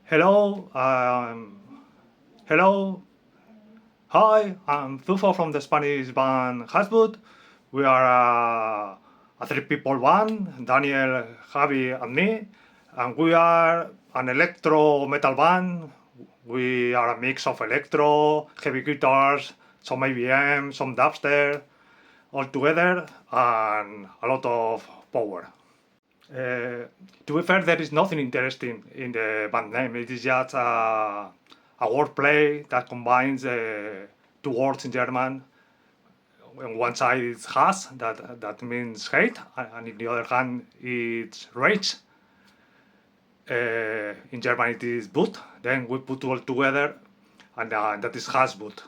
Hello, hello, hi, I'm Tufo from the Spanish band Hasswut. We are a three people band, Daniel, Javi, and me, and we are an electro metal band. We are a mix of electro, heavy guitars, some IBM, some dubstep, all together, and a lot of power. To be fair, there is nothing interesting in the band name. It is just a wordplay that combines two words in German. On one side it's Hass, that means hate, and in the other hand it's rage. In German it is Wut. Then we put all together, and that is Hasswut.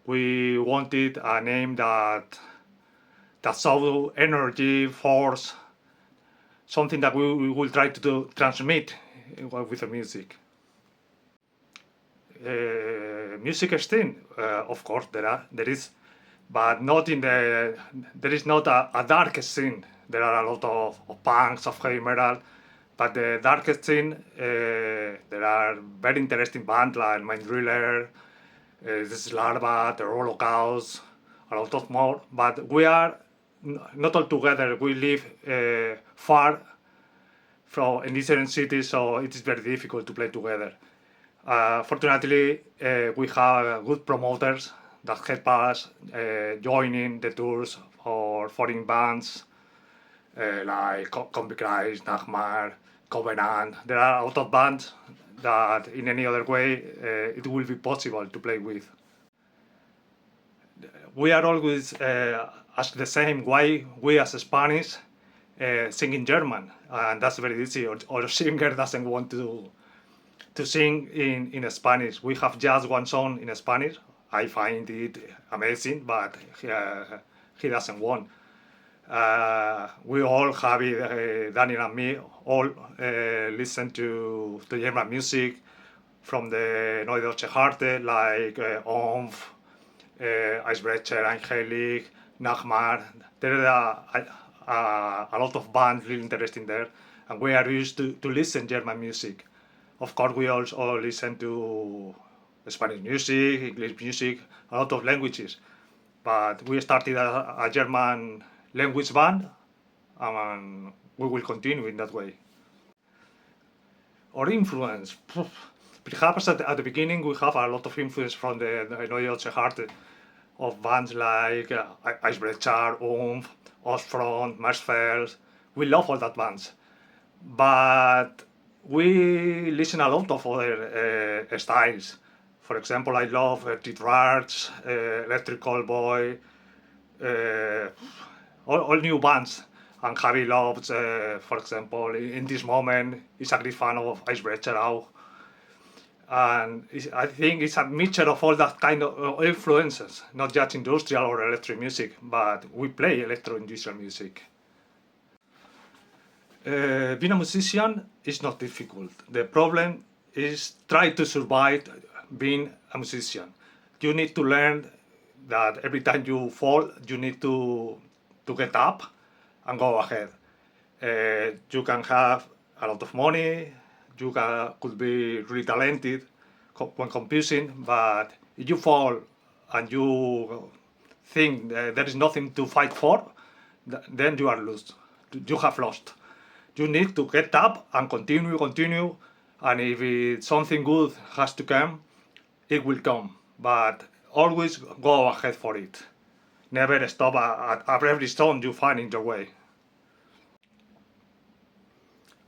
We wanted a name that saw energy, force, something that we will try to transmit with the music. Music scene, of course, there is, but not in the. There is not a dark scene. There are a lot of punks, of heavy metal, but the darkest scene, there are very interesting bands like Mind Driller, this Larva, the Holocaust, a lot of more. But we are not all together. We live far from in different cities, so it is very difficult to play together. Fortunately, we have good promoters that help us joining the tours for foreign bands like Combi Christ, Nagmar, Covenant. There are a lot of bands that in any other way it will be possible to play with. We are always asked the same why we as Spanish sing in German, and that's very easy. Or singer doesn't want to sing in Spanish. We have just one song in Spanish. I find it amazing, but he doesn't want. We all, Javi, Daniel, and me, all listen to German music from the Neue Deutsche Harte, like Omf, Eisbrecher, Angelic, Nachmar. There are a lot of bands really interesting there, and we are used to listen German music. Of course, we also listen to Spanish music, English music, a lot of languages. But we started a German language band, and we will continue in that way. Or influence. Perhaps at the beginning we have a lot of influence from the Neue Deutsche Harte of bands like Eisbrecher, Ostfront, Marsfeld. We love all that bands. But we listen a lot of other styles. For example, I love Titrarch, Electric Callboy, all new bands. And Javi loves, for example, in this moment, he's a great fan of Icebreaker now. And I think it's a mixture of all that kind of influences, not just industrial or electric music, but we play electro-industrial music. Being a musician is not difficult. The problem is try to survive being a musician. You need to learn that every time you fall, you need to get up and go ahead. You can have a lot of money, could be really talented when composing, but if you fall and you think there is nothing to fight for, then you are lost. You have lost. You need to get up and continue, and if something good has to come, it will come. But always go ahead for it. Never stop at every stone you find in your way.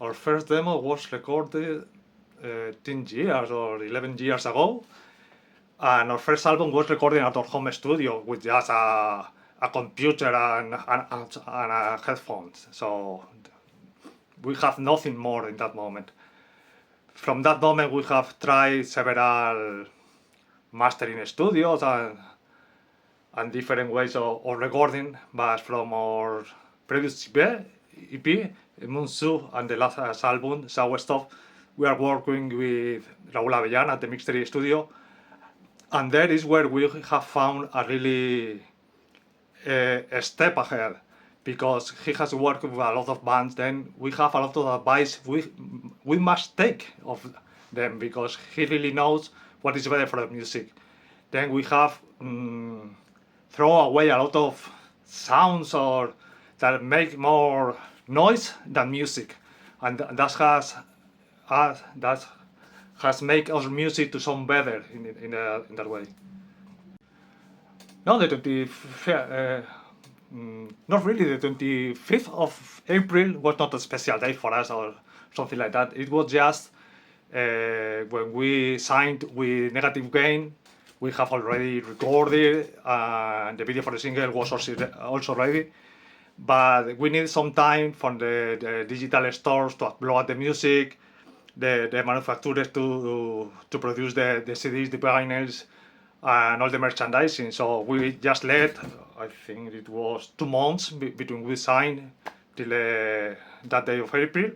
Our first demo was recorded 10 years or 11 years ago, and our first album was recorded at our home studio with just a computer and headphones. So we have nothing more in that moment. From that moment, we have tried several mastering studios and different ways of recording, but from our previous EP, Munsu, and the last album, Sour Stuff, we are working with Raúl Avellán at the Mixtery Studio, and that is where we have found a really a step ahead, because he has worked with a lot of bands. Then we have a lot of advice we must take of them because he really knows what is better for the music. Then we have throw away a lot of sounds or that make more noise than music, and that has made our music to sound better in that way. No, the 25th, not really. The 25th of April was not a special day for us or something like that. It was just when we signed with Negative Gain. We have already recorded, and the video for the single was also ready. But we need some time from the digital stores to upload the music, the manufacturers to produce the CDs, the vinyls, and all the merchandising. So we just let, I think it was 2 months between we signed till that day of April,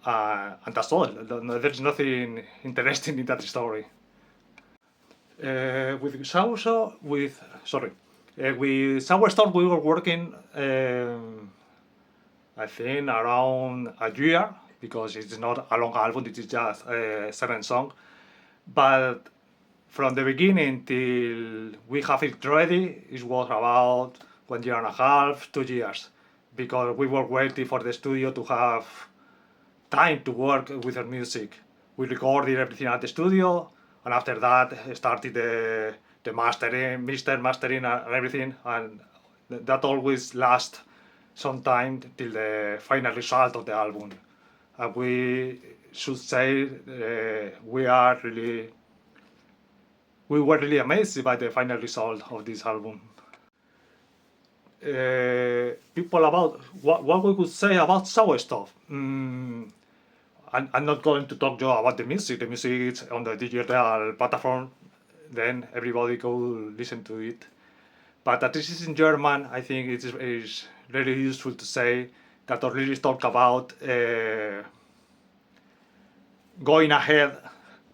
and that's all. There's nothing interesting in that story. With Sour with Sour Store, we were working, I think, around a year, because it's not a long album, it is just 7 songs. But from the beginning till we have it ready, it was about 1 year and a half, 2 years, because we were waiting for the studio to have time to work with our music. We recorded everything at the studio, and after that started the mastering, mastering and everything, and that always lasts some time till the final result of the album. And we should say we were really amazed by the final result of this album. People about what we could say about Sour Stuff. I'm not going to talk to you about the music. The music is on the digital platform, then everybody go listen to it. But that this is in German, I think it is really useful to say that our lyrics talk about going ahead,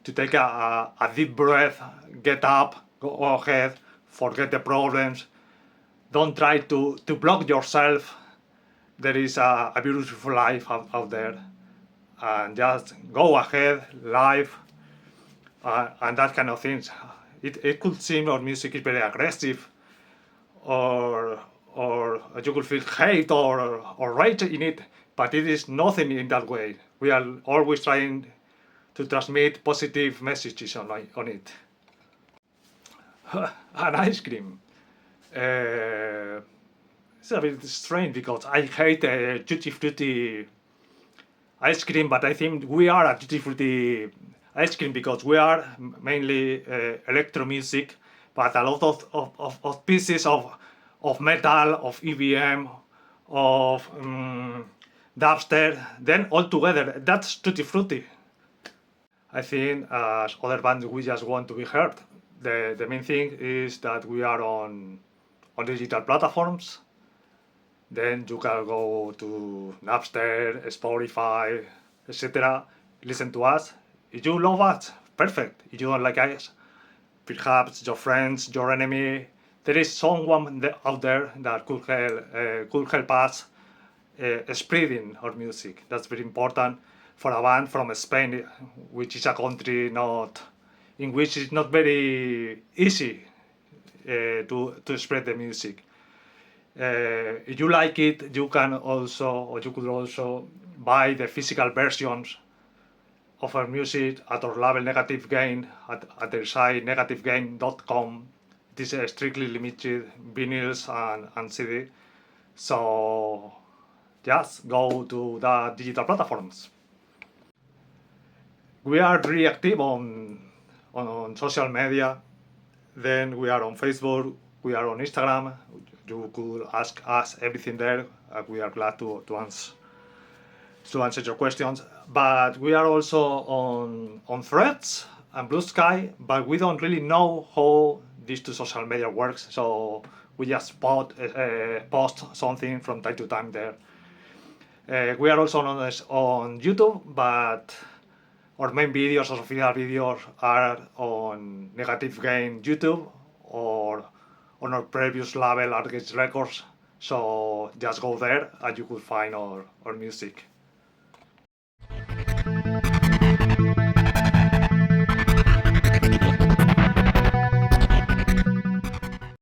to take a deep breath, get up, go ahead, forget the problems. Don't try to block yourself. There is a beautiful life out there. And just go ahead, live, and that kind of things. It could seem our music is very aggressive, or you could feel hate or rage in it, but it is nothing in that way. We are always trying to transmit positive messages on it. An ice cream. It's a bit strange because I hate tutti frutti ice cream, but I think we are a tutti frutti ice cream because we are mainly electro music, but a lot of pieces of metal, of EBM, of dubstep, then all together, that's tutti frutti. I think as other bands we just want to be heard. The main thing is that we are on digital platforms. Then you can go to Napster, Spotify, etc. Listen to us. If you love us, perfect. If you don't like us, perhaps your friends, your enemy, there is someone out there that could help us spreading our music. That's very important for a band from Spain, which is a country in which it's not very easy to spread the music. If you like it, you could also buy the physical versions of our music at our label Negative Gain at their site negativegain.com. This is strictly limited vinyls and CD. So just go to the digital platforms. We are really active on social media. Then we are on Facebook, we are on Instagram. You could ask us everything there. We are glad to answer your questions. But we are also on Threads and Blue Sky, but we don't really know how these two social media works. So we just post something from time to time there. We are also on YouTube, but our main videos, our official videos, are on Negative Gain YouTube or on our previous label, Arcade Records. So just go there and you could find our music.